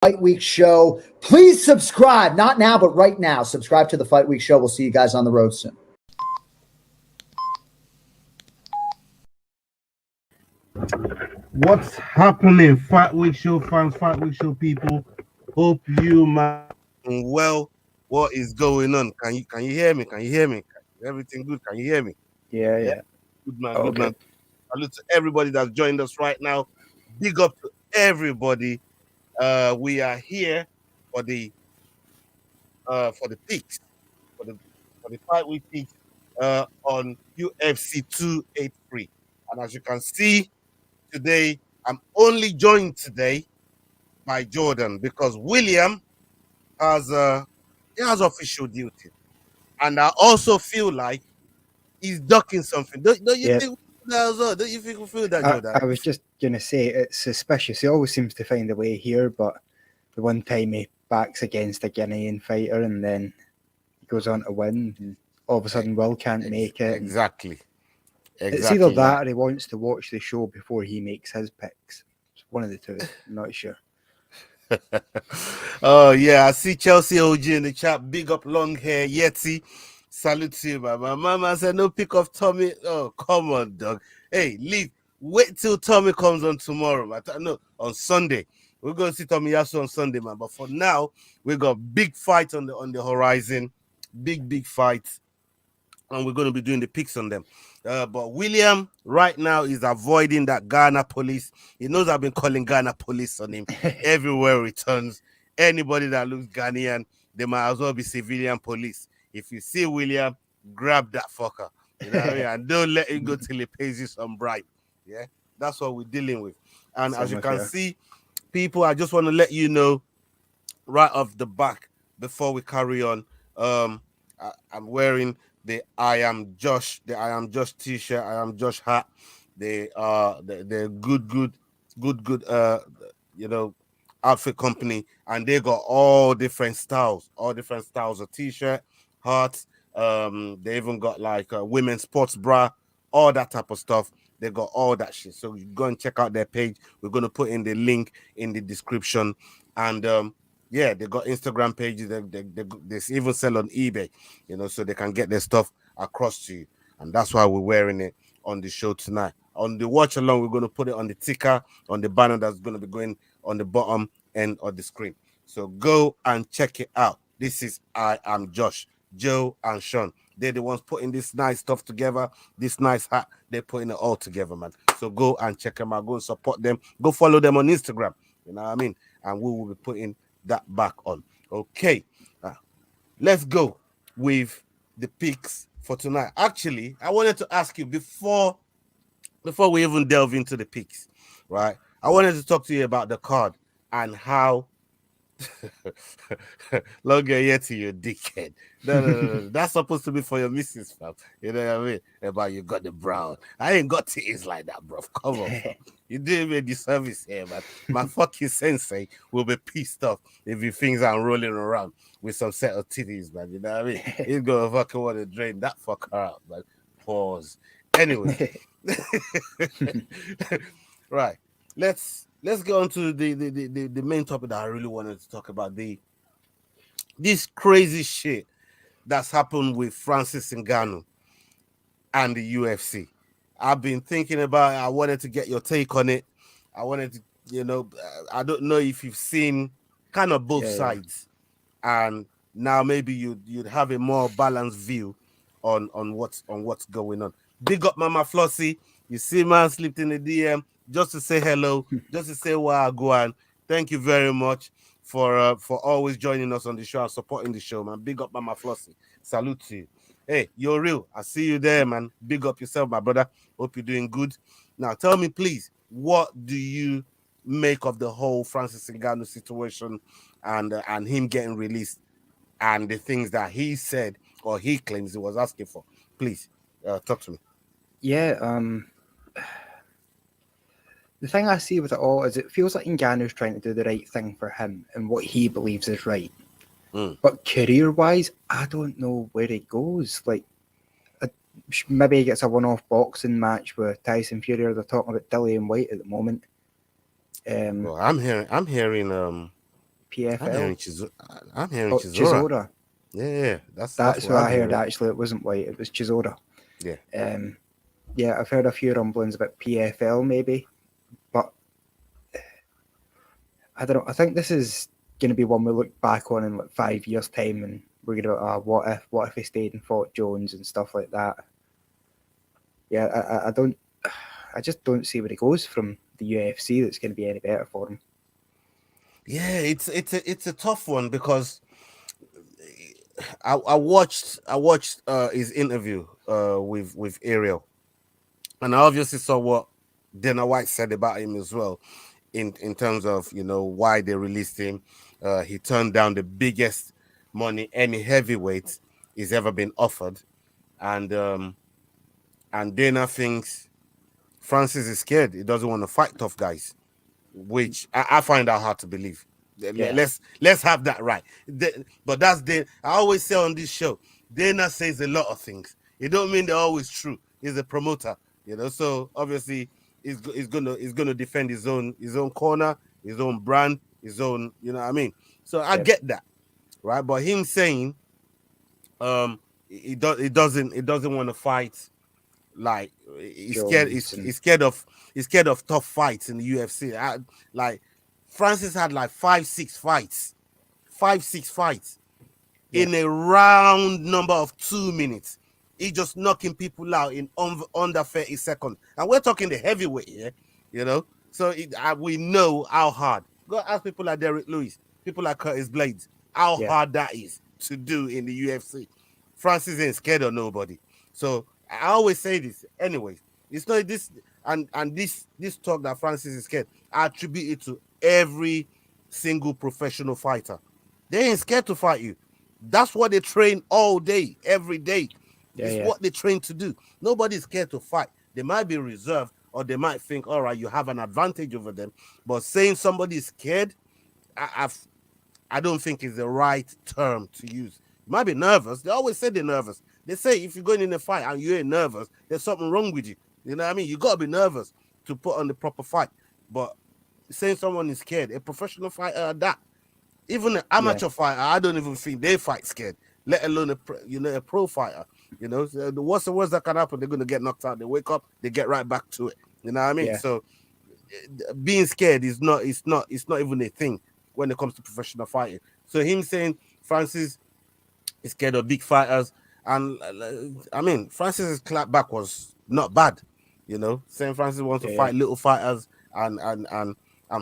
Fight Week Show. Please subscribe. Not now, but right now. Subscribe to the Fight Week Show. We'll see you guys on the road soon. What's happening, Fight Week Show fans, Fight Week Show people? Hope you man well. What is going on? Can you hear me? Can you hear me? Everything good? Can you hear me? Yeah. Good man, good man. Salute to everybody that's joined us right now. Big up to everybody. We are here for the picks, for the Fight Week picks on UFC283. And as you can see today, I'm only joined today by Jordan because William has official duty, and I also feel like he's ducking something. Don't you think that as well? Don't you think we feel that, Jordan? I was just gonna say it's suspicious. He always seems to find a way here, but the one time he backs against a Guinean fighter and then he goes on to win, and all of a sudden Will can't make it. Exactly. It's either that or he wants to watch the show before he makes his picks. It's one of the two. I'm not sure. Oh yeah, I see Chelsea OG in the chat. Big up long hair Yeti. Salute to you, man. My mama said no pick of Tommy. Oh, come on, dog. Hey, leave. Wait till Tommy comes on tomorrow, man. No, on Sunday. We're gonna see Tommy Yasu on Sunday, man. But for now, we got big fight on the horizon. Big fights. And we're going to be doing the picks on them. But William right now is avoiding that Ghana police. He knows I've been calling Ghana police on him everywhere he turns. Anybody that looks Ghanaian, they might as well be civilian police. If you see William, grab that fucker. You know what I mean? And don't let him go till he pays you some bribe. Yeah, that's what we're dealing with. And as you can see, people, I just want to let you know right off the back before we carry on. I'm wearing the I am Josh t-shirt, I am Josh hat. They are they're good outfit company, and they got all different styles of t-shirt, hats. They even got like a women's sports bra, all that type of stuff. They got all that shit. So you go and check out their page. We're gonna put in the link in the description. And yeah, they got Instagram pages. They even sell on eBay, so they can get their stuff across to you. And that's why we're wearing it on the show tonight. On the watch along, we're going to put it on the ticker, on the banner that's going to be going on the bottom end of the screen. So go and check it out. This is I Am Josh, Joe and Sean. They're the ones putting this nice stuff together, this nice hat. They're putting it all together, man. So go and check them out. Go and support them. Go follow them on Instagram. You know what I mean? And we will be putting that back on. Okay, let's go with the picks for tonight. Actually, I wanted to ask you before we even delve into the picks, right? I wanted to talk to you about the card and how longer Yeti, you dickhead. No. That's supposed to be for your missus, fam. You know what I mean? About you got the brown. I ain't got titties like that, bro. Come on, fam. You didn't make the service here, man. My fucking sensei will be pissed off if he thinks I'm rolling around with some set of titties, man. You know what I mean? He's gonna fucking want to drain that fucker out, man. Pause. Anyway. Right. Let's go on to the main topic that I really wanted to talk about. This crazy shit that's happened with Francis Ngannou and the UFC. I've been thinking about it. I wanted to get your take on it. I wanted to, I don't know if you've seen kind of both sides, and now maybe you'd have a more balanced view on what's going on. Big up Mama Flossie. You see, man, slipped in the DM just to say hello, just to say wow, go on. Thank you very much for always joining us on the show and supporting the show, man. Big up Mama Flossie. Salute to you. Hey, you're real. I see you there, man. Big up yourself, my brother. Hope you're doing good. Now, tell me, please, what do you make of the whole Francis Ngannou situation and him getting released and the things that he said or he claims he was asking for? Please, talk to me. Yeah, the thing I see with it all is it feels like Ngannou's trying to do the right thing for him and what he believes is right. But career-wise, I don't know where he goes. Like, maybe he gets a one-off boxing match with Tyson Fury. They're talking about Dillian White at the moment. Well, I'm hearing PFL. I'm hearing Oh, Chisora. Chisora. Yeah, that's That's what what I'm I heard. hearing. Actually, it wasn't White. It was Chisora. Yeah. Yeah, I've heard a few rumblings about PFL maybe, but I don't know. I think this is going to be one we look back on in like 5 years' time, and we're going to what if he stayed and fought Jones and stuff like that. Yeah, I just don't see where he goes from the UFC. That's going to be any better for him. Yeah, it's a tough one because I watched his interview with Ariel, and I obviously saw what Dana White said about him as well, in terms of why they released him. He turned down the biggest money any heavyweight he's ever been offered, and Dana thinks Francis is scared. He doesn't want to fight tough guys, which I find that hard to believe. Yeah. Let's have that right. But that's I always say on this show, Dana says a lot of things. It don't mean they're always true. He's a promoter, so obviously he's gonna defend his own corner, his own brand, his own, you know what I mean? So I get that, right? But him saying he doesn't want to fight, like he's scared of tough fights in the UFC. Like Francis had like 5-6 fights in a round number of 2 minutes. He just knocking people out in under 30 seconds, and we're talking the heavyweight here, So we know how hard. Go ask people like Derek Lewis, people like Curtis Blades, how hard that is to do in the UFC. Francis ain't scared of nobody. So I always say this. Anyways, it's not this and this talk that Francis is scared. I attribute it to every single professional fighter. They ain't scared to fight you. That's what they train all day, every day. It's what they train to do. Nobody's scared to fight. They might be reserved, or they might think, all right, you have an advantage over them. But saying somebody's scared, I don't think is the right term to use. You might be nervous. They always say they're nervous. They say if you're going in a fight and you ain't nervous, there's something wrong with you. You know what I mean? You got to be nervous to put on the proper fight. But saying someone is scared, a professional fighter, even an amateur fighter, I don't even think they fight scared, let alone a pro fighter. So what's the worst that can happen? They're going to get knocked out. They wake up, they get right back to it. You know what I mean? So being scared is not even a thing when it comes to professional fighting. So him saying Francis is scared of big fighters, and I mean Francis's clapback was not bad. Saying Francis wants to fight little fighters, and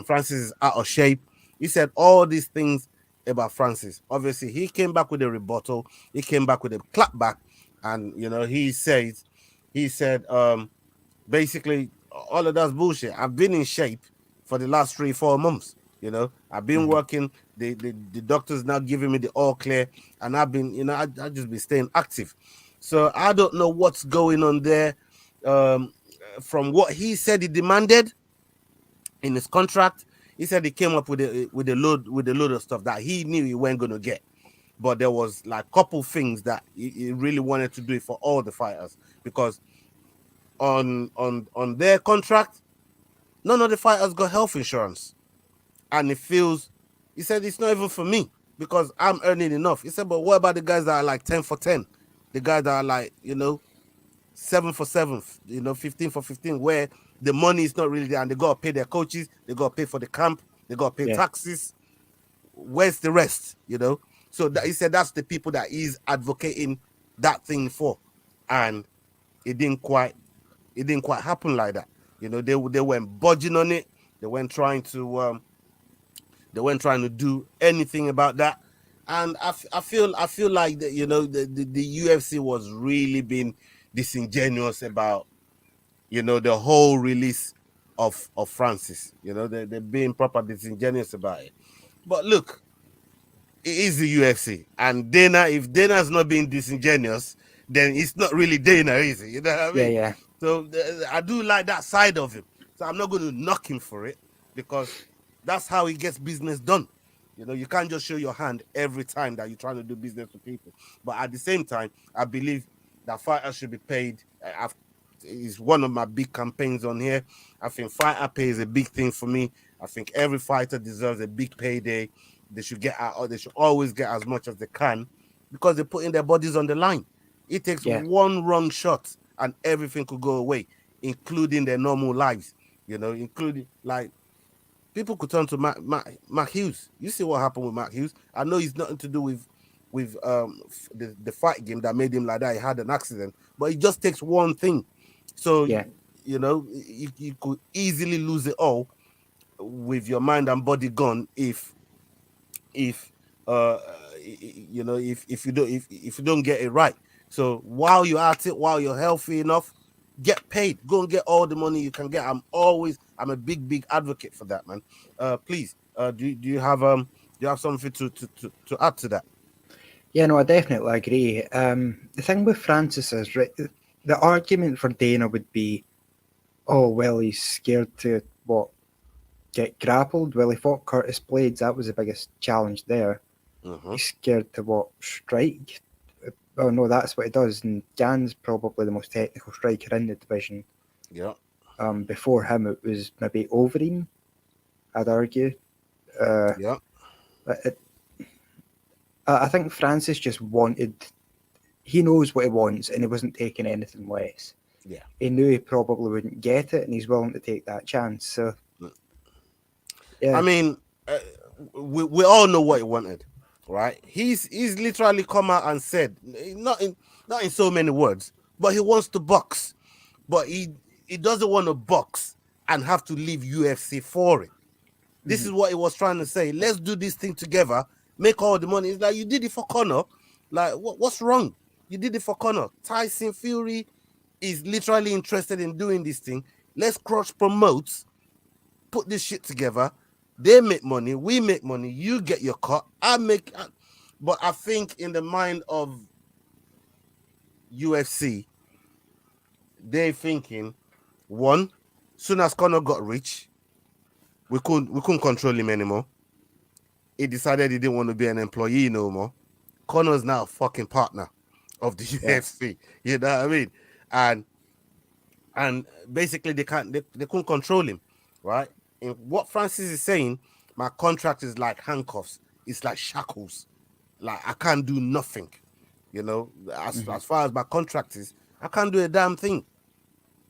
Francis is out of shape. He said all these things about Francis. Obviously, he came back with a rebuttal. He came back with a clapback, and he said basically all of that's bullshit. I've been in shape for the last 3-4 months. I've been working. The doctors now giving me the all clear, and I've been, I just been staying active. So I don't know what's going on there. From what he said he demanded in his contract, he said he came up with a load of stuff that he knew he wasn't going to get. But there was like a couple things that he really wanted to do it for all the fighters, because on their contract, none of the fighters got health insurance. And he said it's not even for me because I'm earning enough. He said, but what about the guys that are like 10 for 10? The guys that are like, 7 for 7, 15 for 15, where the money is not really there, and they got to pay their coaches, they got to pay for the camp, they got to pay taxes. Where's the rest? So he said that's the people that he's advocating that thing for, and it didn't quite happen like that. They weren't budging on it. They weren't trying to do anything about that. And I feel like that, the UFC was really being disingenuous about, the whole release of Francis. They're being proper disingenuous about it. But look, it is the UFC, and if Dana's not being disingenuous, then it's not really Dana, is it? You know what I mean? Yeah. So I do like that side of him. So I'm not going to knock him for it, because that's how he gets business done. You can't just show your hand every time that you're trying to do business with people. But at the same time, I believe that fighters should be paid. It's one of my big campaigns on here. I think fighter pay is a big thing for me. I think every fighter deserves a big payday. they should get out, or they should always get as much as they can, because they're putting their bodies on the line. It takes one wrong shot and everything could go away, including their normal lives, including like people could turn to Mac Hughes. You see what happened with Mac Hughes. I know he's nothing to do with the fight game that made him like that. He had an accident, but it just takes one thing. So you could easily lose it all with your mind and body gone if if you don't get it right. So while you're at it, while you're healthy enough, get paid. Go and get all the money you can get. I'm a big advocate for that, man. Please, do you have something to add to that? Yeah, no, I definitely agree. The thing with Francis is, right, the argument for Dana would be, oh, well, he's scared to, get grappled? Well, he fought Curtis Blades. That was the biggest challenge there. He's scared to, strike? Oh, no, that's what he does. And Gan's probably the most technical striker in the division. Yeah. Before him, it was maybe Overeem, I'd argue. Yeah. I think Francis just he knows what he wants and he wasn't taking anything less. Yeah. He knew he probably wouldn't get it and he's willing to take that chance. So, yeah. I mean, we all know what he wanted, right? He's literally come out and said, not in so many words, but he wants to box. But he doesn't want to box and have to leave UFC for it. This is what he was trying to say. Let's do this thing together. Make all the money. It's like, you did it for Conor. Like, what's wrong? You did it for Conor. Tyson Fury is literally interested in doing this thing. Let's cross promote, put this shit together. They make money. We make money. You get your cut. But I think in the mind of UFC, they're thinking, one, soon as Conor got rich, we couldn't control him anymore. He decided he didn't want to be an employee no more. Conor's now a fucking partner of the UFC. You know what I mean? And basically they couldn't control him, right? And what Francis is saying, my contract is like handcuffs. It's like shackles. Like, I can't do nothing. As far as my contract is, I can't do a damn thing.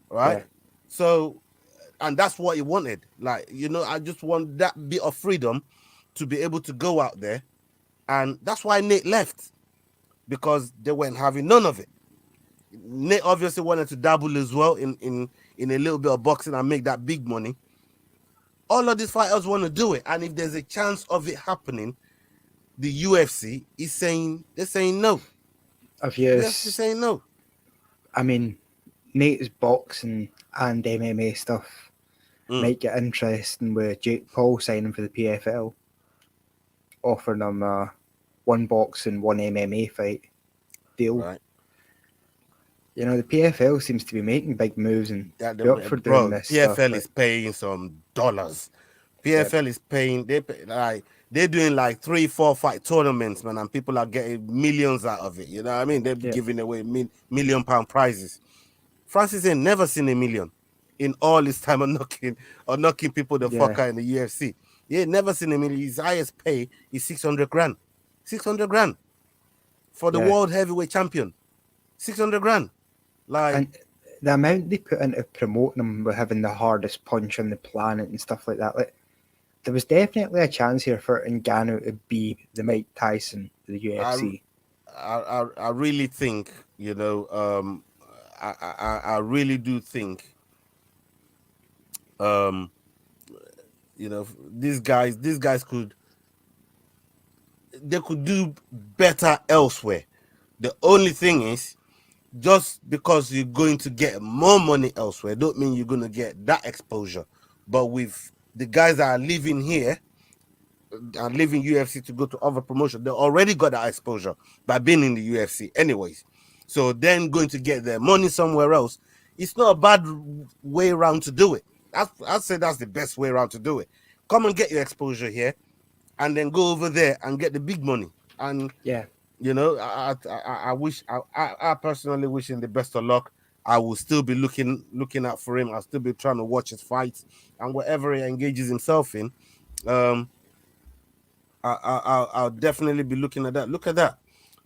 Right? Yeah. So, and that's what he wanted. Like, I just want that bit of freedom to be able to go out there. And that's why Nate left, because they weren't having none of it. Nate obviously wanted to dabble as well in a little bit of boxing and make that big money. All of these fighters want to do it. And if there's a chance of it happening, the UFC is saying no. UFC is saying no. I mean, Nate's boxing and MMA stuff might get interesting with Jake Paul signing for the PFL, offering him a one boxing, one MMA fight deal. Right. The PFL seems to be making big moves and they're up for doing this. PFL is paying some dollars. PFL is paying. They're doing like 3-4 fight tournaments, man, and people are getting millions out of it. You know what I mean? They're giving away £1 million prizes. Francis ain't never seen $1 million in all his time of knocking people the fuck out in the UFC. He ain't never seen $1 million. His highest pay is 600 grand. 600 grand for the world heavyweight champion. 600 grand. Like, and the amount they put into promoting him with having the hardest punch on the planet and stuff like that. Like, there was definitely a chance here for Ngannou to be the Mike Tyson of the UFC. I really think, I really do think, these guys could do better elsewhere. The only thing is, just because you're going to get more money elsewhere, don't mean you're going to get that exposure. But with the guys that are living here and leaving UFC to go to other promotion, they already got that exposure by being in the UFC anyways. So then going to get their money somewhere else, it's not a bad way around to do it. I'd say that's the best way around to do it. Come and get your exposure here and then go over there and get the big money. And I wish, I personally wish him the best of luck. I will still be looking out for him. I'll still be trying to watch his fights and whatever he engages himself in. I'll definitely be looking at that. Look at that,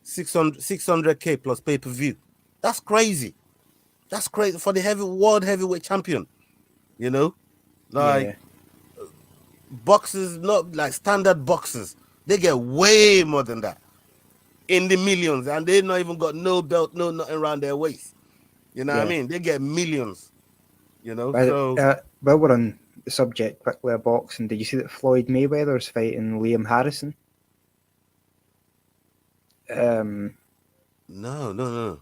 600K plus pay-per-view. That's crazy. That's crazy for the world heavyweight champion. You know, like Yeah. boxers, not like standard boxers, they get way more than that, in the millions, and they not even got no belt, no nothing around their waist. You know what I Yeah. mean? They get millions. You know, But, so while we're on the subject quickly of boxing, did you see that Floyd Mayweather's fighting Liam Harrison? no.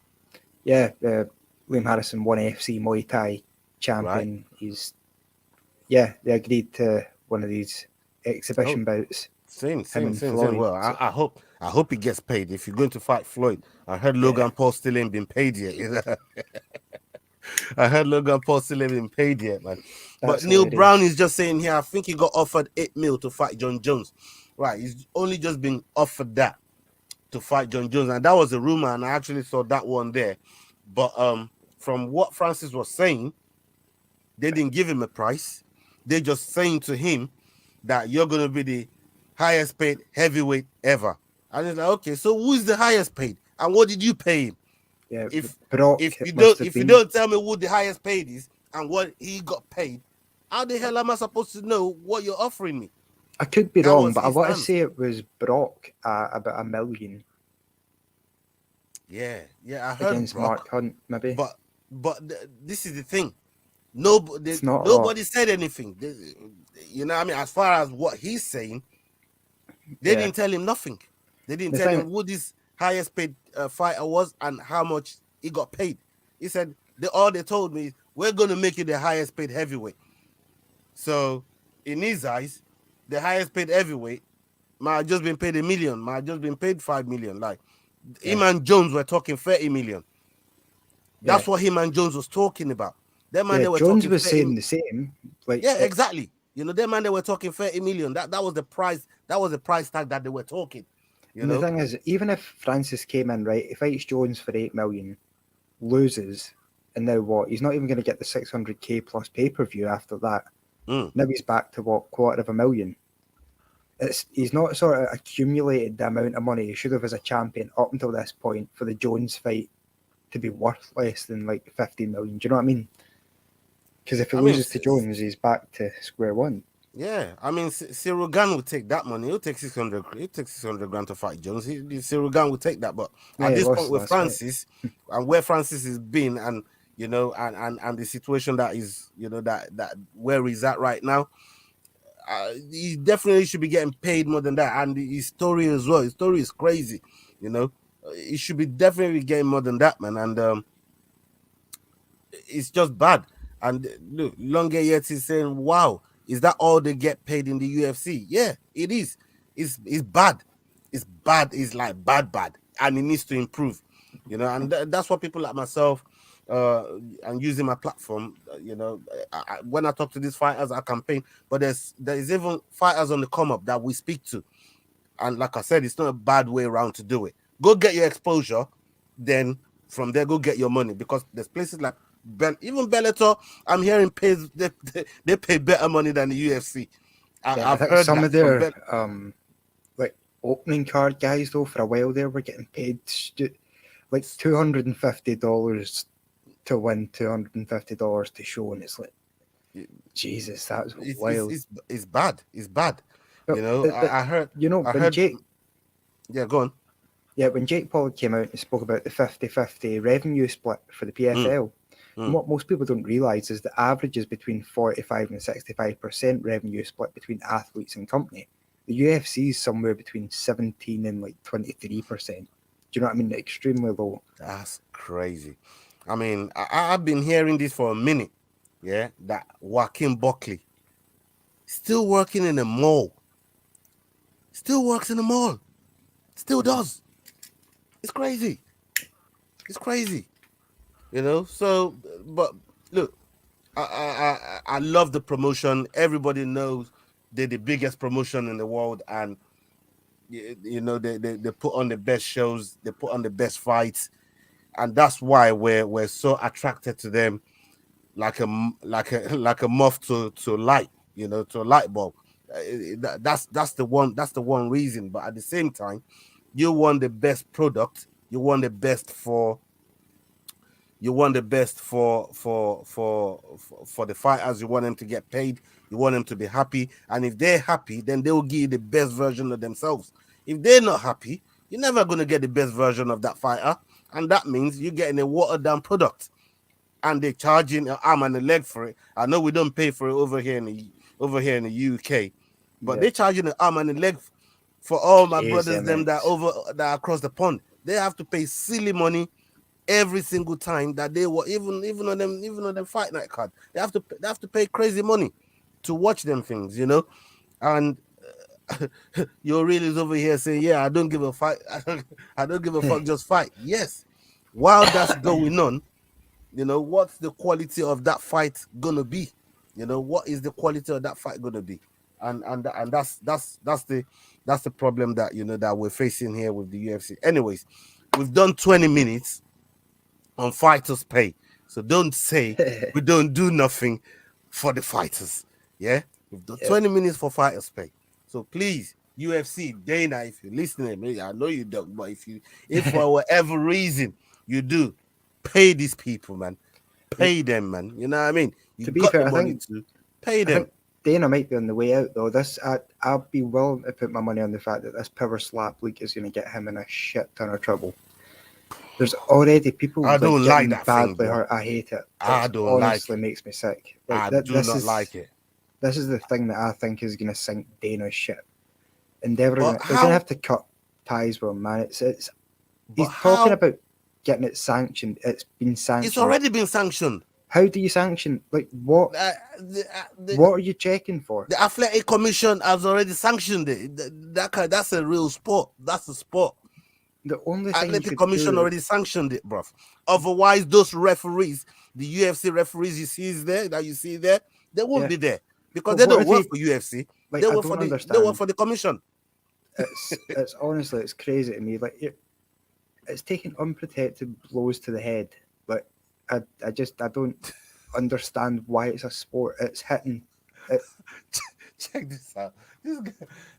Yeah, Liam Harrison won FC Muay Thai champion. They agreed to one of these exhibition bouts. Same. Floyd. Well, I hope he gets paid. If you're going to fight Floyd, I heard Logan Paul still ain't been paid yet. I heard Logan Paul still ain't been paid yet, man. But Neil Brown is just saying here, I think he got offered 8 mil to fight John Jones. Right, he's only just been offered that to fight John Jones, and that was a rumor, and I actually saw that one there. But from what Francis was saying, they didn't give him a price. They just saying to him that you're gonna be the highest paid heavyweight ever. And it's like, okay, so who's the highest paid, and what did you pay him? Yeah, If you don't tell me who the highest paid is and what he got paid, how the hell am I supposed to know what you're offering me? I could be wrong, but I want to say it was Brock about $1 million. Yeah, I heard against Brock, Mark Hunt, maybe. But this is the thing. Nobody said anything. You know what I mean? As far as what he's saying, they didn't tell him nothing. They didn't tell him who this highest paid fighter was and how much he got paid. He said, all they told me is, we're going to make you the highest paid heavyweight. So, in his eyes, the highest paid heavyweight might have just been paid $1 million, might have just been paid 5 million. Like, him and Jones were talking 30 million. That's what him and Jones was talking about. Them man, they were Jones talking was saying the same. Like, yeah, exactly. You know, them man, they were talking 30 million. That was the price. That was the price tag that they were talking. You know? The thing is, even if Francis came in, right, he fights Jones for 8 million, loses, and now what? He's not even going to get the 600K plus pay-per-view after that. Now he's back to what, $250,000. He's not sort of accumulated the amount of money he should have as a champion up until this point for the Jones fight to be worth less than like 15 million. Do you know what I mean? Because if he loses to Jones, he's back to square one. Yeah, I mean, Cyril Gane would take that money. He'll take 600. He'll take 600 grand to fight Jones. Cyril Gane would take that. But at this point with Francis and where Francis has been, and you know, and the situation that is, you know, that where he's at right now, he definitely should be getting paid more than that. And his story as well. His story is crazy. You know, he should be definitely getting more than that, man. And it's just bad. And look, Longe yet is saying, wow, is that all they get paid in the UFC? Yeah, it is. It's bad. It's bad. It's like bad. And it needs to improve. You know, and that's what people like myself and using my platform, you know, when I talk to these fighters, I campaign, but there is even fighters on the come up that we speak to. And like I said, it's not a bad way around to do it. Go get your exposure, then from there, go get your money, because there's places like even Bellator, I'm hearing they pay better money than the UFC. I've heard some of their like opening card guys though for a while there were getting paid like $250 to win, $250 to show, and it's like, Jesus, that's wild. It's bad. It's bad. But, you know, I heard. You know, when Jake. Yeah, go on. Yeah, when Jake Paul came out and spoke about the 50-50 revenue split for the PFL, and what most people don't realise is the average is between 45 and 65% revenue split between athletes and company. The UFC is somewhere between 17 and like 23%. Do you know what I mean? Extremely low. That's crazy. I mean, I've been hearing this for a minute. Yeah, that Joaquin Buckley still working in a mall. Still works in the mall. Still does. It's crazy. It's crazy. You know, so, but look, I love the promotion. Everybody knows they're the biggest promotion in the world, and you know, they put on the best shows, they put on the best fights, and that's why we're so attracted to them, like a moth to light, you know, to a light bulb. That's the one reason. But at the same time, you want the best product. You want the best for the fighters. You want them to get paid. You want them to be happy. And if they're happy, then they will give you the best version of themselves. If they're not happy, you're never going to get the best version of that fighter. And that means you're getting a watered down product. And they're charging an arm and a leg for it. I know we don't pay for it over here in the UK, but they're charging an arm and a leg for all my brothers, them that are across the pond. They have to pay silly money every single time that they were even on them fight night card. They have to pay crazy money to watch them things, you know. And your reel is over here saying, "Yeah, I don't give a fight. I don't give a fuck. Just fight." Yes. While that's going on, you know, what's the quality of that fight gonna be? You know, what is the quality of that fight gonna be? And that's the problem that, you know, that we're facing here with the UFC. Anyways, we've done 20 minutes on fighters' pay, so don't say we don't do nothing for the fighters. Yeah, we've done 20 minutes for fighters' pay. So please, UFC, Dana, if you're listening, maybe I know you don't, but if for whatever reason you do, pay these people, man. Pay them, man. You know what I mean? You to be got fair, the money to pay them. I think Dana might be on the way out, though. I'll be willing to put my money on the fact that this power slap league is going to get him in a shit ton of trouble. There's already people. I don't like that badly thing, hurt. I hate it. I don't honestly makes me sick. Like, I do not like it. This is the thing that I think is going to sink Dana's ship. They're going to have to cut ties with him, man. He's talking about getting it sanctioned. It's been sanctioned. It's already been sanctioned. How do you sanction? Like what? What are you checking for? The Athletic Commission has already sanctioned it. That's a real sport. That's a sport. The only thing Athletic Commission already sanctioned it, bruv. Otherwise, those referees, the UFC referees you see there, they won't be there because they don't work for UFC. Like, they work for the commission. It's honestly, it's crazy to me. Like it's taking unprotected blows to the head. Like I don't understand why it's a sport. It's hitting. Check this out.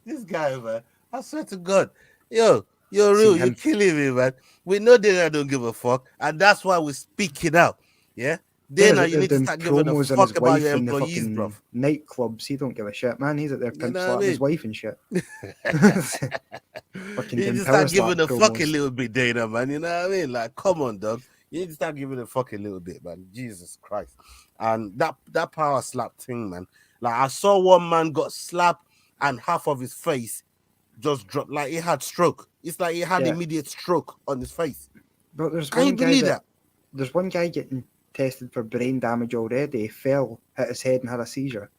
This guy, man. I swear to God, yo. You're real. You're killing me, man. We know Dana don't give a fuck, and that's why we speak it out. Yeah, Dana, you need to start giving a fuck about your employees, bro. Nightclubs, he don't give a shit, man. He's out there pimp slapping his wife and shit. You need to start giving a fuck a little bit, Dana, man. You know what I mean? Like, come on, dog. You need to start giving a fuck a little bit, man. Jesus Christ. And that power slap thing, man. Like, I saw one man got slapped and half of his face just dropped, like he had stroke. It's like he had immediate stroke on his face. But there's Can you believe that? There's one guy getting tested for brain damage already. He fell, hit his head, and had a seizure.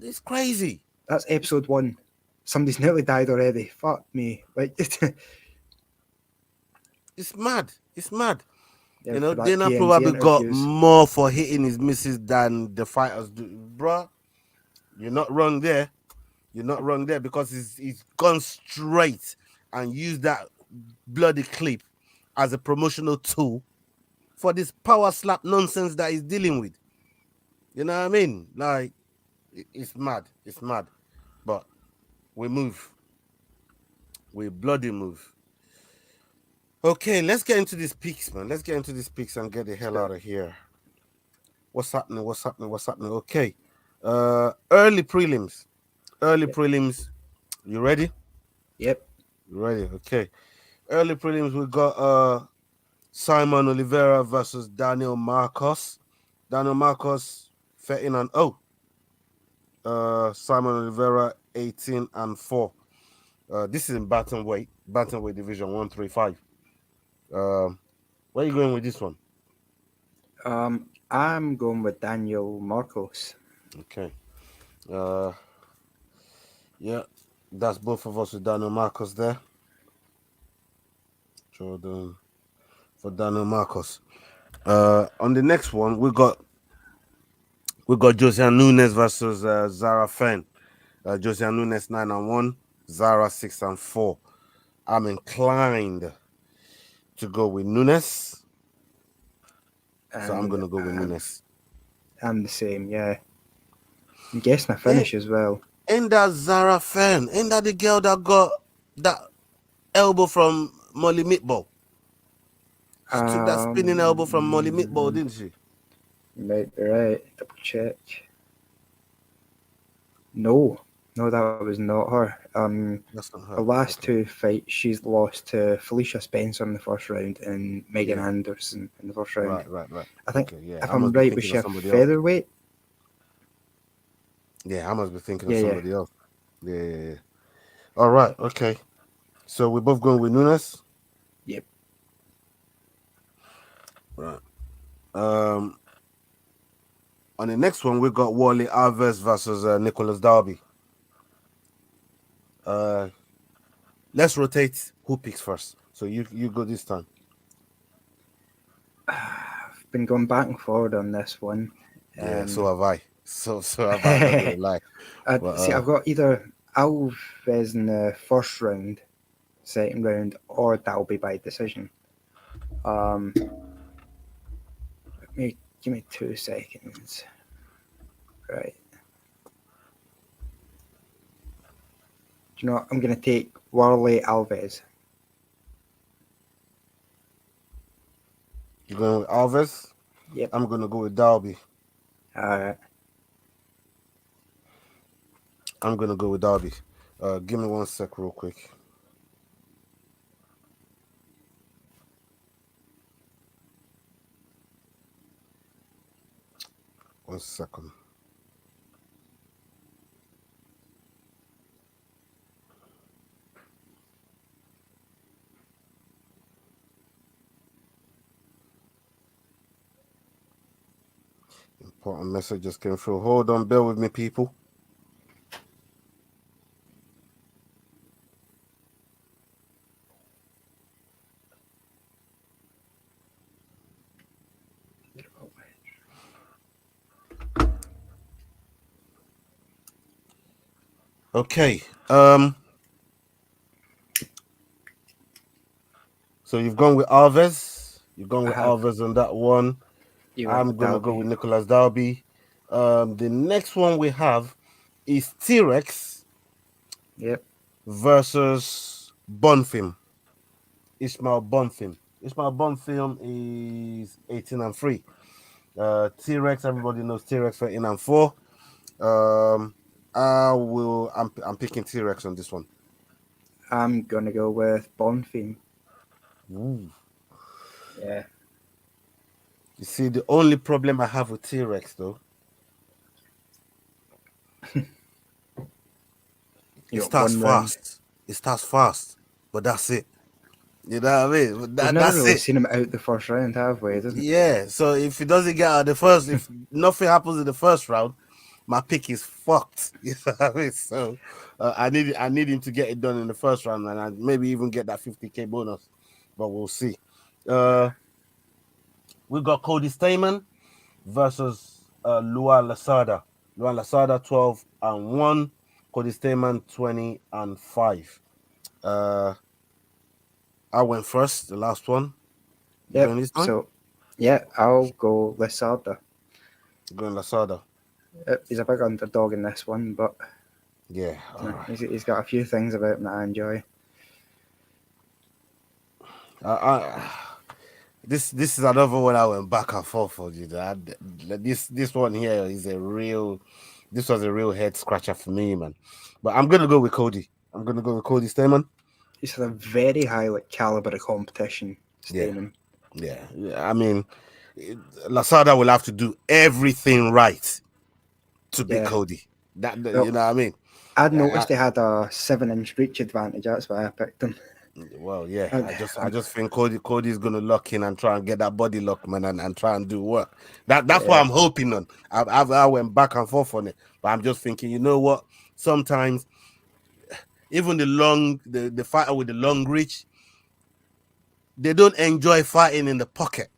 It's crazy. That's episode 1. Somebody's nearly died already. Fuck me. Like it's mad. It's mad. Yeah, you know, Dana probably got more for hitting his missus than the fighters do. Bruh, you're not wrong there. You're not wrong there because he's gone straight and used that bloody clip as a promotional tool for this power slap nonsense that he's dealing with. You know what I mean? Like, it's mad. It's mad. But we move. We bloody move. Okay, let's get into these picks, man. Let's get into these picks and get the hell out of here. What's happening? Okay. Early prelims. You ready? Yep. You ready? Okay. Early prelims, we got Simon Oliveira versus Daniel Marcos. Daniel Marcos 13-0. Simon Oliveira 18-4. This is in bantamweight division 135. Where are you going with this one? I'm going with Daniel Marcos. Okay. Yeah, that's both of us with Daniel Marcos there. Jordan for Daniel Marcos. On the next one, we got Josiah Nunes versus Zara Fenn. Josiah Nunes 9-1, Zara 6-4. I'm inclined to go with Nunes. So I'm gonna go with Nunes. I'm the same, yeah. I'm guessing a finish as well. Ain't that Zara Fern? Ain't that the girl that got that elbow from Molly Meatball? She took that spinning elbow from Molly Meatball, didn't she? Might be right. Double check. No, that was not her. That's not The her. last Okay. two fights, she's lost to Felicia Spencer in the first round and Megan Yeah. Anderson in the first round. Right. I think, Okay, yeah. if I I'm must be right, was thinking she of a somebody else. featherweight? Yeah, I must be thinking of Yeah. somebody else. Yeah. All right, okay. So we're both going with Nunes. Yep. Right. Um, on the next one, we got Wally Alves versus Nicholas Darby. Let's rotate who picks first. So you go this time. I've been going back and forward on this one. Yeah, so have I. So have I. I'm not gonna lie. But See, I've got either Alves in the first round, second round, or Dalby by decision. Give me 2 seconds. Right. Do you know what? I'm gonna take Warley Alves. you're going with Alves. Yep. I'm gonna go with Darby. Alright. I'm gonna go with Darby. Give me 1 sec, real quick. One second. Important message just came through. Hold on, bear with me, people. Okay. So you've gone with Alves. You've gone I with have. Alves on that one. You went I'm with gonna go Dalby. with Nicholas Darby. The next one we have is T-Rex Yep. versus Bonfim. Ismail Bonfim. Ismail Bonfim is 18-3. T-Rex, everybody knows T-Rex for 18-4. I'm picking T-Rex on this one. I'm gonna go with Bonfim. Ooh. Yeah. You see, the only problem I have with T-Rex though, You it got starts one round. fast. It starts fast, but that's it. You know what I mean? We've never That's really it. seen him out the first round, have we? Doesn't Yeah. So if he doesn't get out of the first, if nothing happens in the first round, my pick is fucked. You know what I mean? So I need him to get it done in the first round, and I maybe even get that 50K bonus. But we'll see. We got Cody Stamen versus Luan Lasada. Luan Lasada 12-1. Cody Stamen 20-5. I went first, the last one. You Yep. going this time? So, yeah, I'll go Lisarda. Going Lasada. He's a big underdog in this one, but Yeah, all right. he's got a few things about him that I enjoy. This is another one I went back and forth for you. This one here is this was a real head scratcher for me, man. But I'm gonna go with Cody. I'm gonna go with Cody Stamen. He's had a very high caliber of competition, Stamen. Yeah. I mean, Lasada will have to do everything right to beat Yeah. Cody. You Well, know what I mean? I'd noticed he had a 7-inch reach advantage. That's why I picked him. Well, yeah, And, I just think Cody's gonna lock in and try and get that body lock, man, and try and do work. That's what yeah, I'm hoping on. I went back and forth on it, but I'm just thinking, you know what? Sometimes even the fighter with the long reach, they don't enjoy fighting in the pocket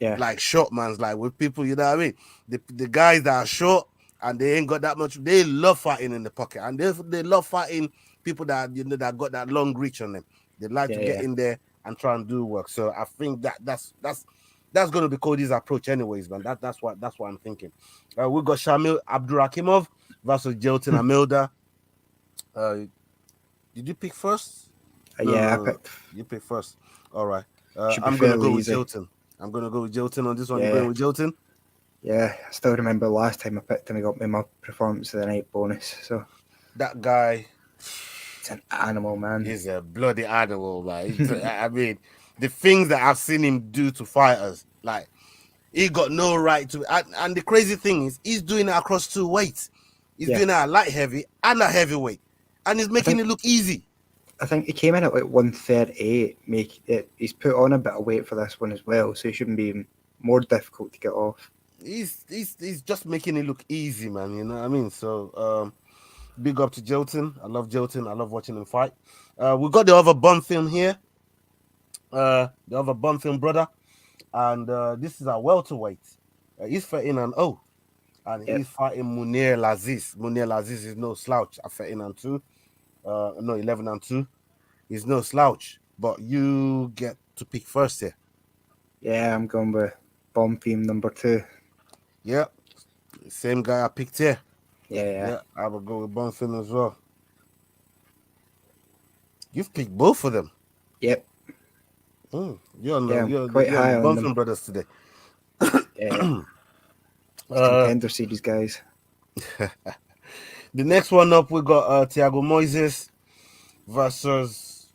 yeah, like short man's like with people. You know what I mean? The guys that are short and they ain't got that much, they love fighting in the pocket, and they love fighting people that that got that long reach on them. They like to get yeah. in there and try and do work. So I think that's going to be Cody's approach, anyways, man. That's what I'm thinking. We got Shamil Abdurakimov versus Jilton Amilda. Did you pick first? Yeah, I picked. You pick first. All right. Should be I'm gonna fairly go with easy. Jilton. I'm gonna go with Jilton on this one. Yeah. You're going with Jilton? Yeah, I still remember last time I picked him, he got me my performance of the night bonus. So That guy, it's an animal, man. he's a bloody animal, man. I mean, the things that I've seen him do to fighters, like he got no right to. And the crazy thing is, he's doing it across 2 weights. He's doing it at light heavy and a heavyweight, and he's making it look easy. I think he came in at like 138. He's put on a bit of weight for this one as well, so he shouldn't be more difficult to get off. He's just making it look easy, man. You know what I mean? So big up to Jilton. I love Jilton. I love watching him fight. We got the other bum film here. The other bum film brother, and this is a welterweight. He's 13-0, and he's fighting Munir Laziz. Munir Laziz is no slouch at 13-2. No, 11-2. He's no slouch, but you get to pick first here. Yeah, I'm going with bomb theme number 2. Yeah, same guy I picked here. Yeah, I will go with bomb film as well. You've picked both of them. Yep. You're quite high on bomb them. film brothers today. Yeah. Contender series guys. The next one up, we got Thiago Moises versus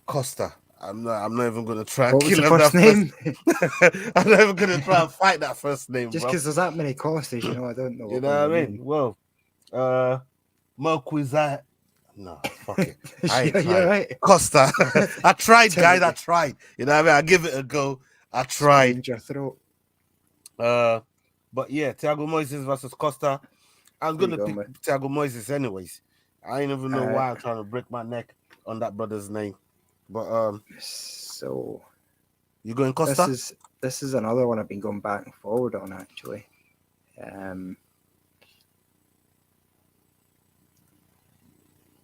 Costa. I'm not even gonna try and kill him. What was the first name? I'm not even gonna try and fight that first name, Just bro. because there's that many Costas, I don't know. You know what I mean? Well, Marquisat. No, fuck it. I ain't You're right. Costa. I tried, guys. I tried. You know what I mean? I give it a go. I tried. Your throat. But yeah, Thiago Moises versus Costa. I'm gonna pick Thiago Moises anyways. I ain't even know why I'm trying to break my neck on that brother's name. But so you going Costa? This is another one I've been going back and forward on actually. Do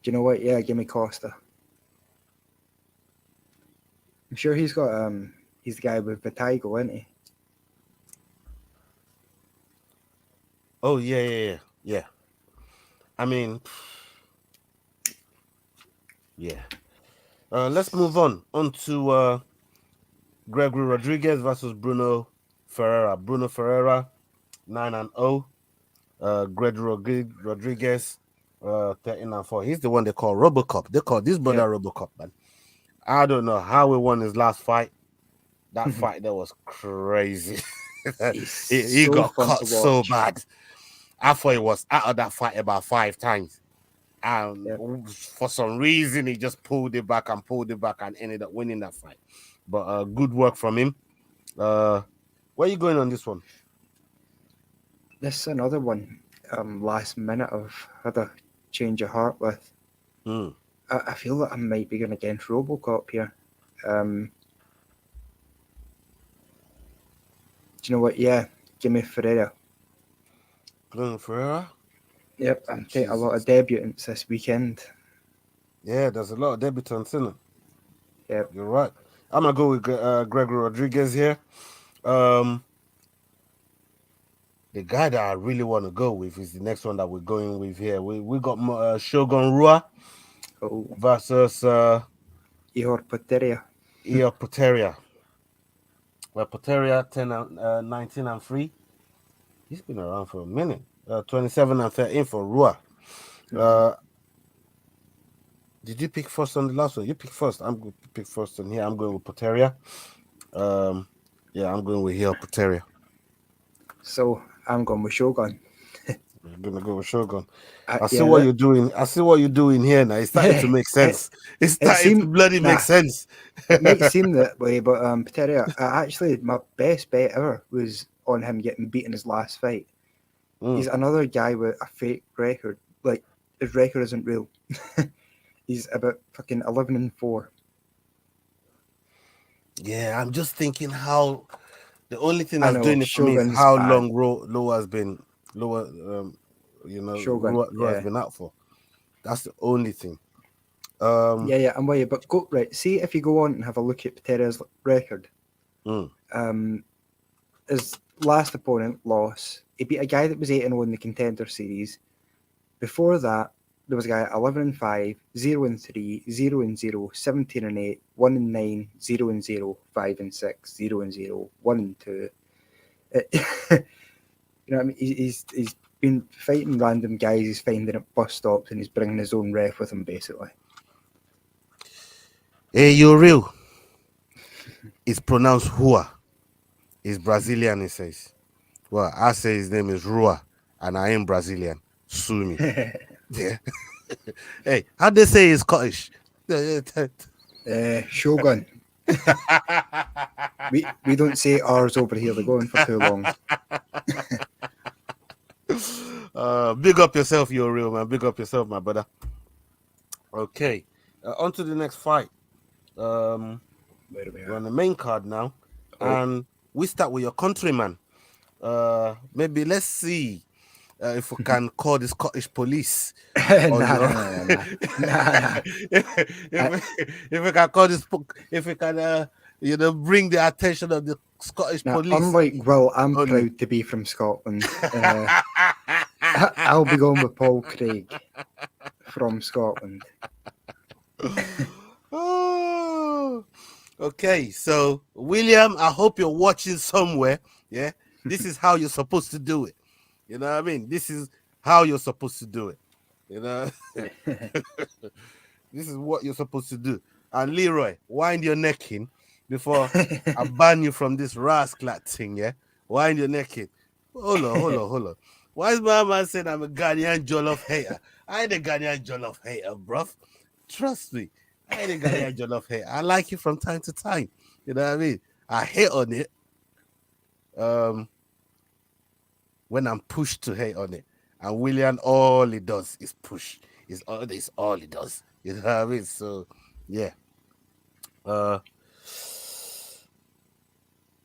you know what? Yeah, give me Costa. I'm sure he's got he's the guy with Vitigo, isn't he? Oh yeah. I mean, yeah. Let's move on to Gregory Rodriguez versus Bruno Ferreira. Bruno Ferreira, 9-0. Gregory Rodriguez, 13-4. He's the one they call Robocop. They call this brother Robocop, man. I don't know how he won his last fight. That fight that was crazy. he got cut so bad. I thought he was out of that fight about 5 times. And for some reason, he just pulled it back and ended up winning that fight. But good work from him. Where are you going on this one? This is another one. Last minute I've had a change of heart with. I feel that I might be going against Robocop here. Do you know what? Yeah, give me Ferreira. Bruno Ferreira? Yep, I'm taking a lot of debutants this weekend. Yeah, there's a lot of debutants in it. Yep. You're right. I'm going to go with Gregory Rodriguez here. The guy that I really want to go with is the next one that we're going with here. We got Shogun Rua versus Ihor Potieria. Well, Potieria 19-3. He's been around for a minute. 27-13 for Rua. Did you pick first on the last one? You pick first. I'm going to pick first on here. I'm going with Potieria. Yeah, I'm going with Potieria. So I'm going with Shogun. You're gonna go with Shogun. I see what you're doing. I see what you're doing here now. It's starting to make sense. It's starting to bloody make sense. It might seem that way, but Potieria, actually, my best bet ever was on him getting beaten his last fight. He's another guy with a fake record. Like, his record isn't real. He's about fucking 11-4. Yeah, I'm just thinking how the only thing that's doing it for me is Shogun's how bad. long Loa has been Shogun, Loa has been out for. That's the only thing. Yeah, I'm with you. But go right. See if you go on and have a look at Potieria's record. His last opponent loss He beat a guy that was 8-0 in the Contender Series. Before that, there was a guy at 11-5, 0-3, 0-0, 17-8, 1-9, 0-0, 5-6, 0-0, 1-2. You know what I mean? He's been fighting random guys. He's finding at bus stops and he's bringing his own ref with him, basically. Hey, you're real. It's pronounced Hua. He's Brazilian, he says. Well, I say his name is Rua, and I am Brazilian. Sue me. Yeah. Hey, how they say he's Scottish? Shogun. we don't say ours over here. They're going for too long. Big up yourself, you're real, man. Big up yourself, my brother. Okay. On to the next fight. We're on the main card now. And we start with your countryman. Maybe let's see if we can call the Scottish police. Nah. If we can call this, if we can, bring the attention of the Scottish police. Unlike Will, I'm proud to be from Scotland. I'll be going with Paul Craig from Scotland. Oh, okay. So, William, I hope you're watching somewhere. Yeah, this is how you're supposed to do it. You know what I mean? This is how you're supposed to do it. You know, this is what you're supposed to do. And Leroy, wind your neck in before I ban you from this rascal thing. Yeah, wind your neck in. Hold on. Why is my man saying I'm a Ghanaian jollof hater? I ain't a Ghanaian jollof hater, bruv. Trust me, I ain't a Ghanaian jollof hater. I like it from time to time. You know what I mean? I hate on it. When I'm pushed to hate on it. And William, all he does is push. It's all he does. You know what I mean? So, yeah.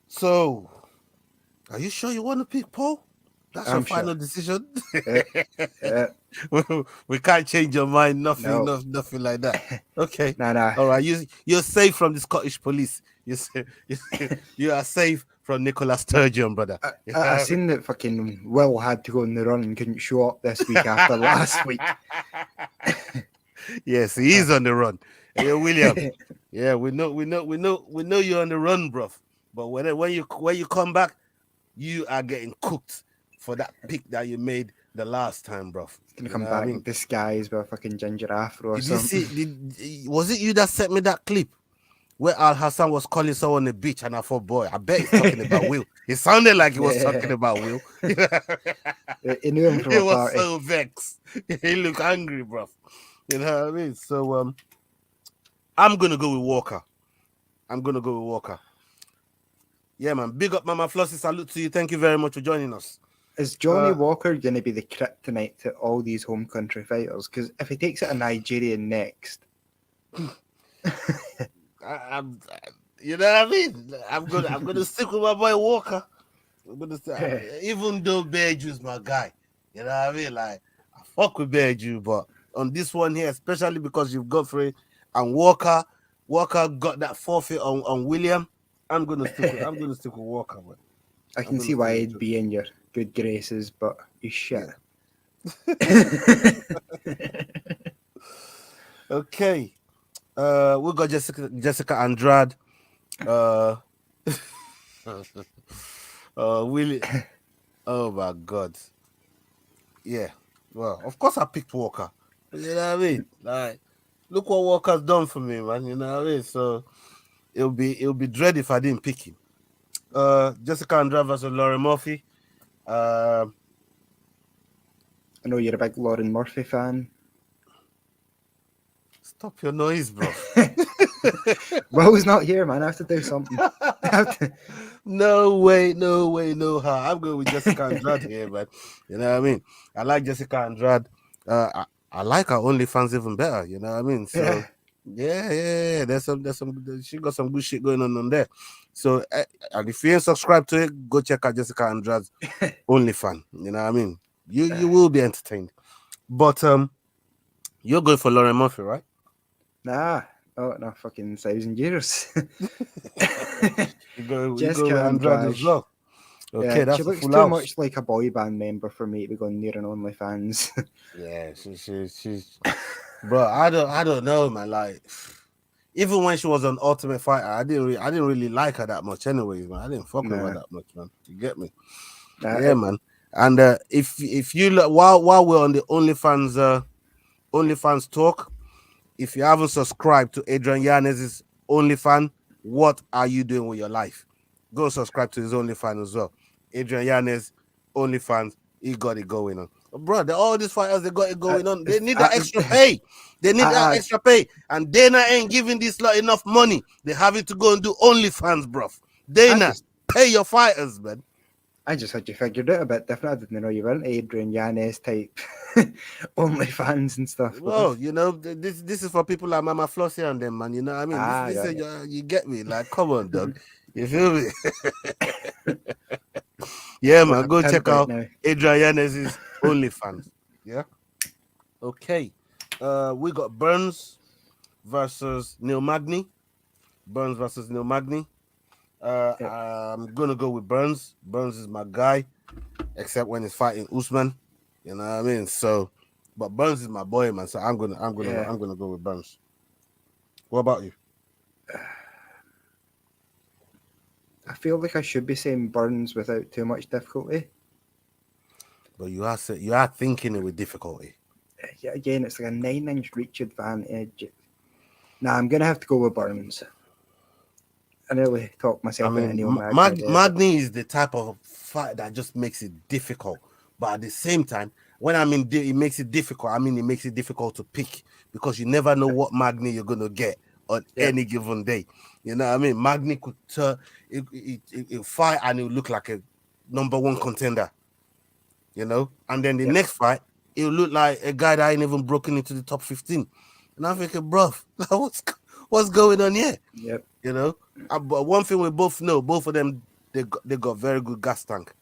So, are you sure you want to pick Paul? That's your final decision? Yeah. We can't change your mind. Nothing like that. Okay. Nah. All right. You're safe from the Scottish police. You are safe from Nicola Sturgeon, brother. I seen that fucking Will had to go on the run and couldn't show up this week after last week. Yes, he is on the run. Hey, William. Yeah, we know you're on the run, bruv. But when you come back, you are getting cooked for that pick that you made the last time, bruv. He's gonna come back disguised with a fucking ginger afro or something. Was it you that sent me that clip where Al Hassan was calling someone a bitch and I thought, boy, I bet he's talking about Will. It sounded like he was talking about Will. He knew him from he a was party. so vexed. He looked angry, bruv. You know what I mean? So I'm gonna go with Walker. Yeah, man. Big up, Mama Flossie. Salute to you. Thank you very much for joining us. Is Johnny Walker going to be the kryptonite to all these home country fighters? Because if he takes it a Nigerian next, you know what I mean? I'm gonna stick with my boy Walker. I'm gonna even though Bearju's my guy, you know what I mean? Like I fuck with Bearju, but on this one here, especially because you've got Free and Walker got that forfeit on William. I'm gonna stick with Walker, man. I can see why he'd be in your good graces, but he's shit. Okay. We got Jessica Andrade. Willie. Oh my God. Yeah. Well, of course I picked Walker. You know what I mean? Like, look what Walker's done for me, man. You know what I mean? So it'll be dread if I didn't pick him. Jessica Andrade versus Lauren Murphy. I know you're a big Lauren Murphy fan. Stop your noise, bro. Will's not here, man. I have to do something. No way, no how. I'm going with Jessica Andrade here, man. You know what I mean? I like Jessica Andrade. I like her OnlyFans even better. You know what I mean? So yeah. There's some. She got some good shit going on there. So and if you ain't subscribed to it, go check out Jessica Andrade's OnlyFans. You know what I mean? You will be entertained. But you're going for Lauren Murphy, right? Nah. Oh, no, fucking 1,000 years. you go with Andrade as well. Okay, Yeah, that's she a looks full too house. much like a boy band member for me to be going near an OnlyFans. Yeah, she's bro, I don't know, man. Like even when she was on Ultimate Fighter, I didn't really like her that much anyways, man. I didn't fuck with her Nah, that much, man. You get me? nah, Yeah, man. And if you look while we're on the OnlyFans talk, if you haven't subscribed to Adrian Yanez's OnlyFans, what are you doing with your life? Go subscribe to his OnlyFans as well. Adrian Yanez OnlyFans, he got it going on. Bro, all these fighters, they got it going on. They need that extra pay. They need that extra pay. And Dana ain't giving this lot enough money. They having to go and do OnlyFans, bro. Dana, pay your fighters, man. I just had you figured out a bit different. I didn't know you were into Adrian Yanez type OnlyFans and stuff. Well, you know, this is for people like Mama Flossie and them, man. You know what I mean? This yeah, is you get me? Like, come on, dog. You feel me? Yeah, man. Go check out Adrian Yanez's OnlyFans. Yeah. Okay. We got Burns versus Neil Magny. Burns versus Neil Magny. I'm gonna go with Burns. Burns is my guy, except when he's fighting Usman. You know what I mean? So, but Burns is my boy, man. So I'm gonna go with Burns. What about you? I feel like I should be saying Burns without too much difficulty. But you are thinking it with difficulty. Yeah, again, it's like a 9-inch reach advantage. Nah, I'm gonna have to go with Burns. I nearly talked myself into Neil Magny. Magny is the type of fight that just makes it difficult. But at the same time, when I mean it makes it difficult, I mean it makes it difficult to pick because you never know what Magny you're gonna get on any given day. You know what I mean? Magny could it fight and it will look like a number 1 contender. You know, and then the next fight, it will look like a guy that ain't even broken into the top 15. And I'm thinking, bro, what's going on here? Yep. You know, but one thing we both know, both of them, they got very good gas tank.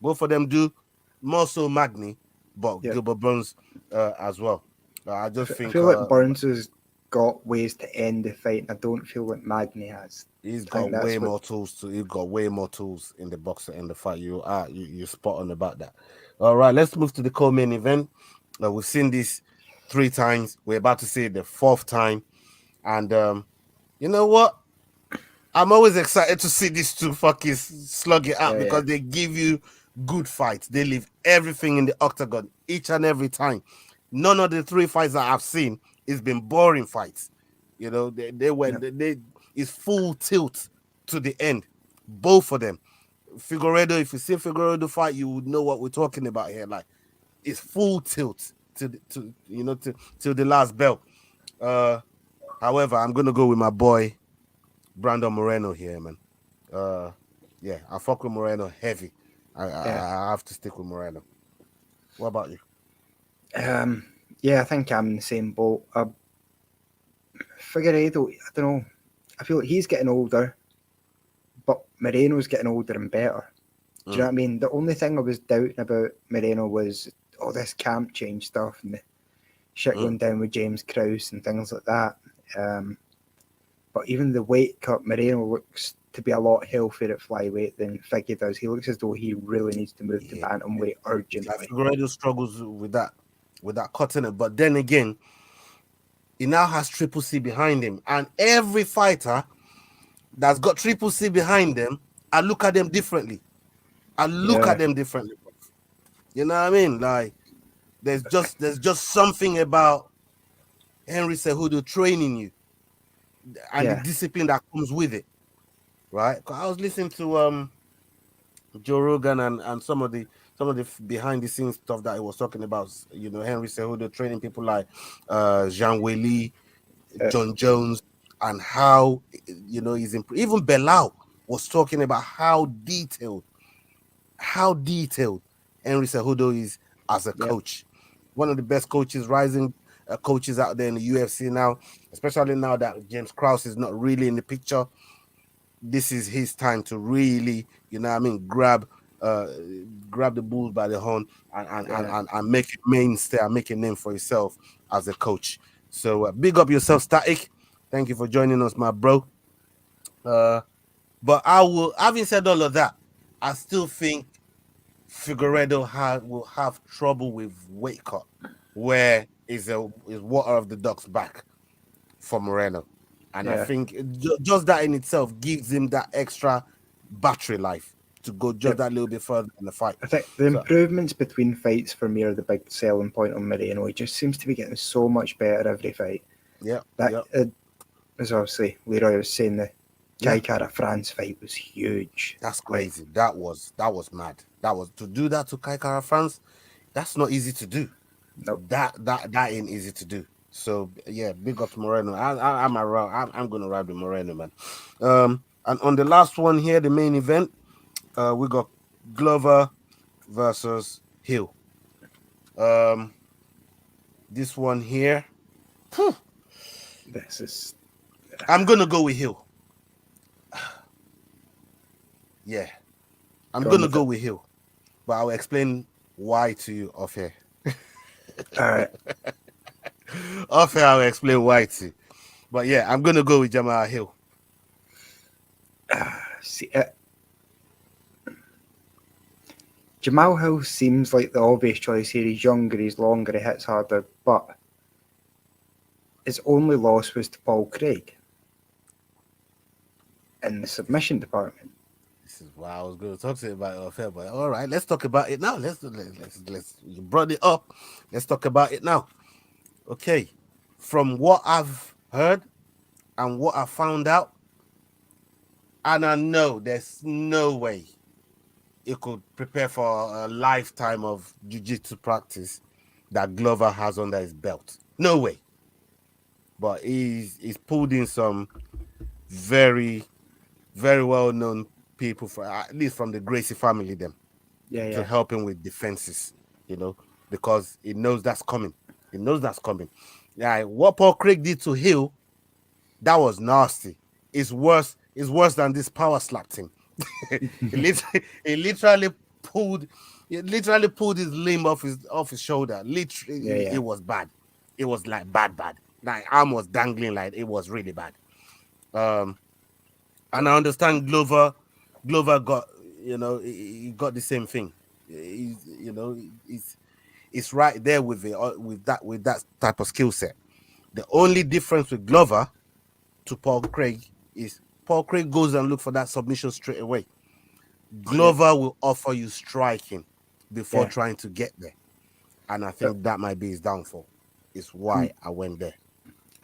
Both of them do, more so Magny, but Gilbert Burns as well. I feel like Burns has got ways to end the fight, and I don't feel like Magny has. He's got way more tools. He's got way more tools in the box to end the fight. You're spot on about that. All right, let's move to the co-main event. We've seen this 3 times. We're about to see it the 4th time, and you know what? I'm always excited to see these two fucking slug it out because they give you good fights. They leave everything in the octagon each and every time. None of the 3 fights that I've seen has been boring fights. You know, it's full tilt to the end. Both of them. Figueiredo, if you see Figueiredo fight, you would know what we're talking about here. Like, it's full tilt to the last bell. However, I'm gonna go with my boy Brandon Moreno here, man. I fuck with Moreno heavy. I have to stick with Moreno. What about you? I think I'm in the same boat. Figueiredo, I don't know. I feel like he's getting older, but Moreno's getting older and better. Do you know what I mean? The only thing I was doubting about Moreno was all this camp change stuff and the shit going down with James Krause and things like that. But even the weight cut, Moreno looks to be a lot healthier at flyweight than Figgy does. He looks as though he really needs to move to bantamweight urgently. Figueiredo struggles with that cutting it, but then again, he now has Triple C behind him, and every fighter that's got Triple C behind them, I look at them differently. You know what I mean? Like, there's just something about Henry Cejudo training you and the discipline that comes with it, right? I was listening to Joe Rogan and some of the behind the scenes stuff that he was talking about. You know, Henry Cejudo training people like Jean Weili, John Jones, and how he's even Belal was talking about how detailed Henry Cejudo is as a coach. One of the best rising coaches out there in the UFC now, especially now that James Krause is not really in the picture. This is his time to really, grab the bull by the horn and make it mainstay and make a name for yourself as a coach. So big up yourself, Static. Thank you for joining us, my bro. But having said all of that, I still think Figueredo will have trouble with weight cut, where is water of the duck's back for Moreno, and I Yeah. think just that in itself gives him that extra battery life to go just Yep. that little bit further in the fight. I think the So, improvements between fights for me are the big selling point on Moreno. He just seems to be getting so much better every fight. yeah, That yeah, as obviously Leroy was saying, the yeah. Kai France fight was huge. That's crazy. That was mad. That was to do that to Kai Kara France. That's not easy to do. Nope. That ain't easy to do. So yeah, big up to Moreno. I'm around. I'm gonna ride with Moreno, man. And on the last one here, the main event, we got Glover versus Hill. This one here, This is I'm gonna go with Hill. Yeah, I'm Go on gonna with go it. with Hill, but I'll explain why to you off here. all right. Off here, I'll explain why to you. But yeah, I'm gonna go with Jamal Hill. See, Jamal Hill seems like the obvious choice here. He's younger, he's longer, he hits harder, but his only loss was to Paul Craig in the submission department. This is why I was going to talk to you about it off here. But all right, let's talk about it now. Let's you brought it up. Let's talk about it now. Okay, from what I've heard and what I found out, and I know there's no way it could prepare for a lifetime of jiu-jitsu practice that Glover has under his belt. No way. But he's pulled in some very, very well-known people, for at least from the Gracie family, them to help him with defenses, because he knows that's coming. He knows that's coming. Yeah, what Paul Craig did to Hill, that was nasty. It's worse than this power slap thing. he literally pulled his limb off his shoulder. Literally, it was bad. It was like bad. Like arm was dangling, like it was really bad. And I understand Glover got, he got the same thing. It's right there with it, with that type of skill set. The only difference with Glover to Paul Craig is Paul Craig goes and look for that submission straight away. Glover will offer you striking before trying to get there, and I think that might be his downfall. Is why I went there.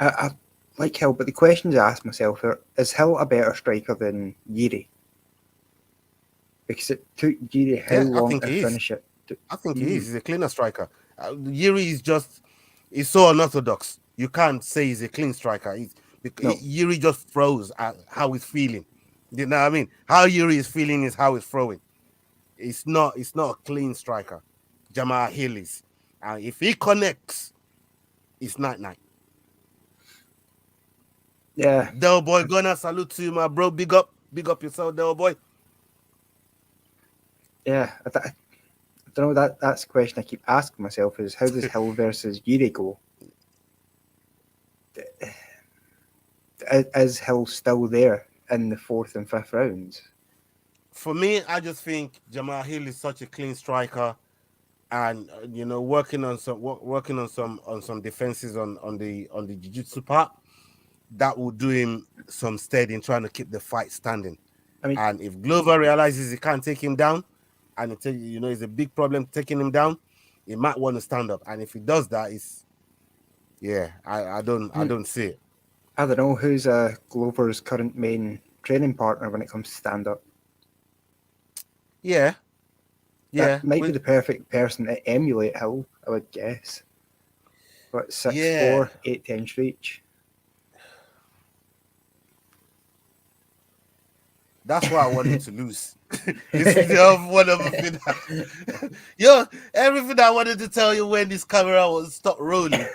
I like Hill, but the questions I ask myself are: is Hill a better striker than Yuri? Because it took Yuri how long to finish it? I think he is. He's a cleaner striker. Yuri is he's so unorthodox. You can't say he's a clean striker. Yuri just throws at how he's feeling. You know what I mean? How Yuri is feeling is how he's throwing. It's not a clean striker. Jamal Hill is. And if he connects, it's night. Yeah. Del Boy Gunner, salute to you, my bro. Big up yourself, Del Boy. Yeah, I don't know. That's the question I keep asking myself: is how does Hill versus Yuri go? Is Hill still there in the 4th and 5th rounds? For me, I just think Jamal Hill is such a clean striker, and working on some defenses on the jiu-jitsu part, that will do him some stead in trying to keep the fight standing. I mean, and if Glover realizes he can't take him down, and it's a big problem taking him down, he might want to stand up. And if he does that, I don't see it. I don't know who's Glover's current main training partner when it comes to stand up. Yeah. That might be the perfect person to emulate Hill, I would guess. But 6'4", 8'10" reach. That's why I wanted to lose. This is one of the things. Everything I wanted to tell you when this camera was stop rolling,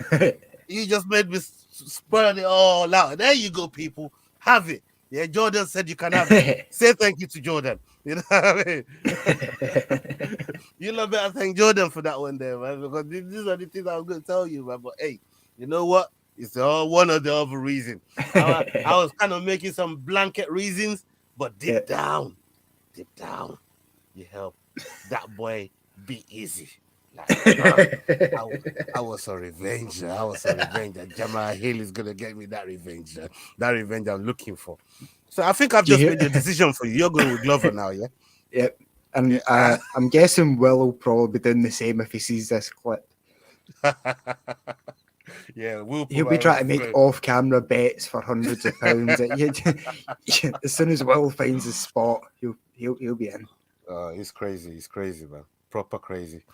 you just made me spoil it all out. There you go, people. Have it. Yeah, Jordan said you can have it. Say thank you to Jordan. You know what I mean? You know, better thank Jordan for that one there, man. Because these are the things I was going to tell you, man. But hey, you know what? It's all one or the other reason. I was kind of making some blanket reasons, but deep down, you help that boy be easy. Like, I was a revenger. I was a revenger. Jamal Hill is gonna get me that revenge. That revenge I'm looking for. So I think I've Do you just hear- made your decision for you. You're going with Glover now, yeah? Yep. And Yeah. I'm guessing Will will probably be doing the same if he sees this clip. Yeah, we'll He'll be probably trying to just make go. off-camera bets for hundreds of pounds. As soon as Will finds his spot, he'll be in. He's crazy. He's crazy, man. Proper crazy.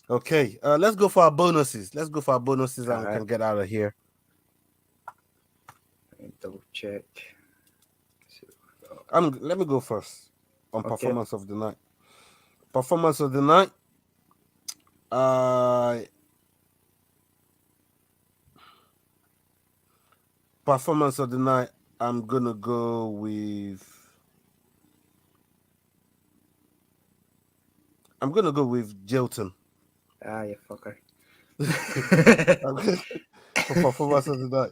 Okay, let's go for our bonuses. Let's go for our bonuses and we Alright. can get out of here. Double check. Let me go first on Okay. performance of the night. Performance of the night. Performance of the night. I'm gonna go with Jilton. You fucker. For performance of the night,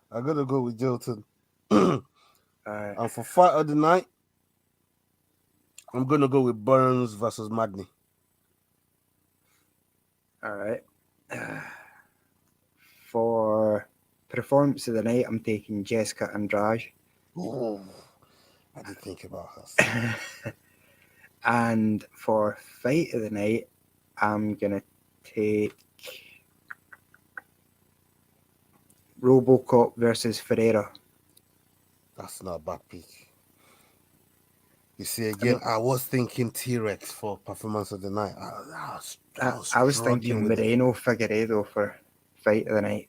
I'm gonna go with Jilton. Alright. And for fight of the night, I'm gonna go with Burns versus Magny. Alright. For performance of the night, I'm taking Jessica Andrade. Oh, I did think about her. And for fight of the night, I'm gonna take RoboCop versus Ferreira. That's not a bad pick. You see, again, I was thinking T-Rex for performance of the night. I was thinking struggling with it. Moreno Figueiredo for fight of the night.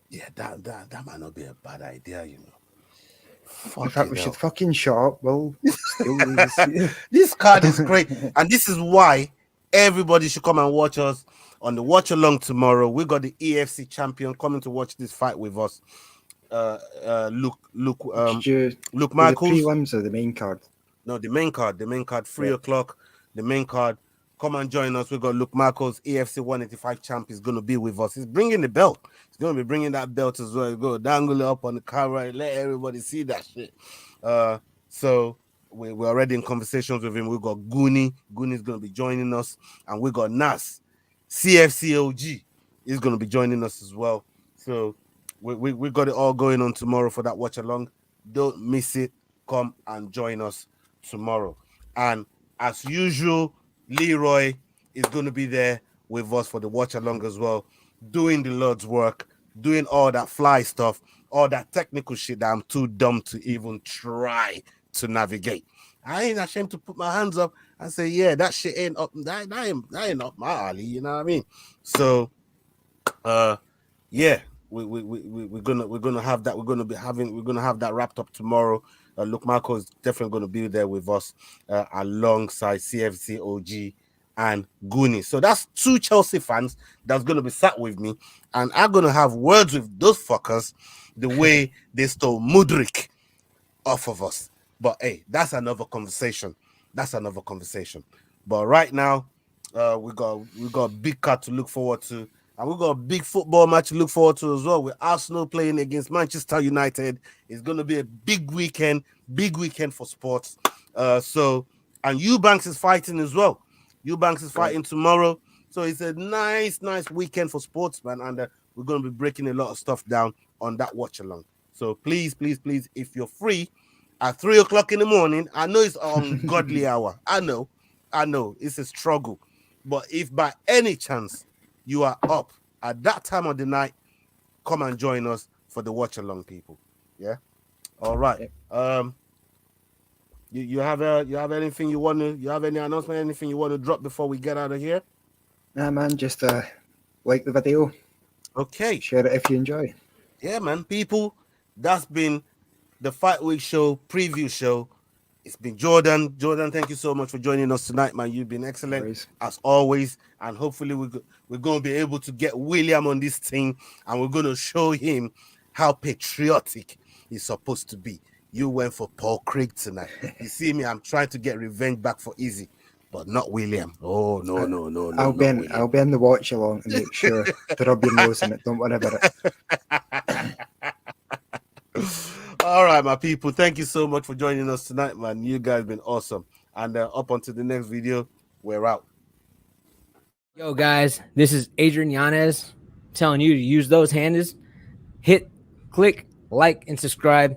Yeah, that might not be a bad idea, you know. In fact, we should fucking shut up. Well, this card is great, and this is why everybody should come and watch us on the watch along tomorrow. We got the EFC champion coming to watch this fight with us. Luke Michaels. The prelims or the main card? No, the main card, 3:00. The main card. Come and join us. We got Luke Michaels, EFC 185 champ, is going to be with us. He's bringing the belt. He's going to be bringing that belt as well. He's going to dangle it up on the camera and let everybody see that shit. So we're already in conversations with him. We got Goonie. Goonie's going to be joining us. And we got Nas, CFCOG. He's going to be joining us as well. So we got it all going on tomorrow for that watch along. Don't miss it. Come and join us tomorrow. And as usual, Leroy is going to be there with us for the watch along as well, doing the Lord's work, doing all that fly stuff, all that technical shit that I'm too dumb to even try to navigate. I ain't ashamed to put my hands up and say, yeah, that shit ain't up. That ain't up my alley. You know what I mean? So, yeah, we're gonna have that. We're gonna have that wrapped up tomorrow. Luke Marco is definitely going to be there with us alongside CFC OG and Goonie. So that's two Chelsea fans that's going to be sat with me, and I'm going to have words with those fuckers the way they stole Mudryk off of us. But hey, that's another conversation. But right now, we got a big card to look forward to. And we've got a big football match to look forward to as well, with Arsenal playing against Manchester United. It's going to be a big weekend for sports. And Eubanks is fighting as well. Eubanks is fighting tomorrow. So it's a nice weekend for sports, man. And we're going to be breaking a lot of stuff down on that watch along. So please, if you're free at 3:00 in the morning, I know it's an ungodly hour. I know. It's a struggle. But if by any chance you are up at that time of the night, come and join us for the watch along, people. Yeah. All right. You have anything you have any announcement, anything you want to drop before we get out of here? Nah, man, just like the video. Okay. Share it if you enjoy. Yeah, man. People, that's been the Fight Week show, preview show. It's been Jordan. Jordan, thank you so much for joining us tonight, man. You've been excellent as always. And hopefully we're going to be able to get William on this thing, and we're going to show him how patriotic he's supposed to be. You went for Paul Craig tonight. You see me, I'm trying to get revenge back for Easy, but not William. Oh, no. I'll be in the watch along and make sure to rub your nose in it. Don't worry about it. All right, my people. Thank you so much for joining us tonight, man. You guys have been awesome. And up onto the next video. We're out. Yo, guys, this is Adrian Yanez telling you to use those handles. Hit, click, like, and subscribe.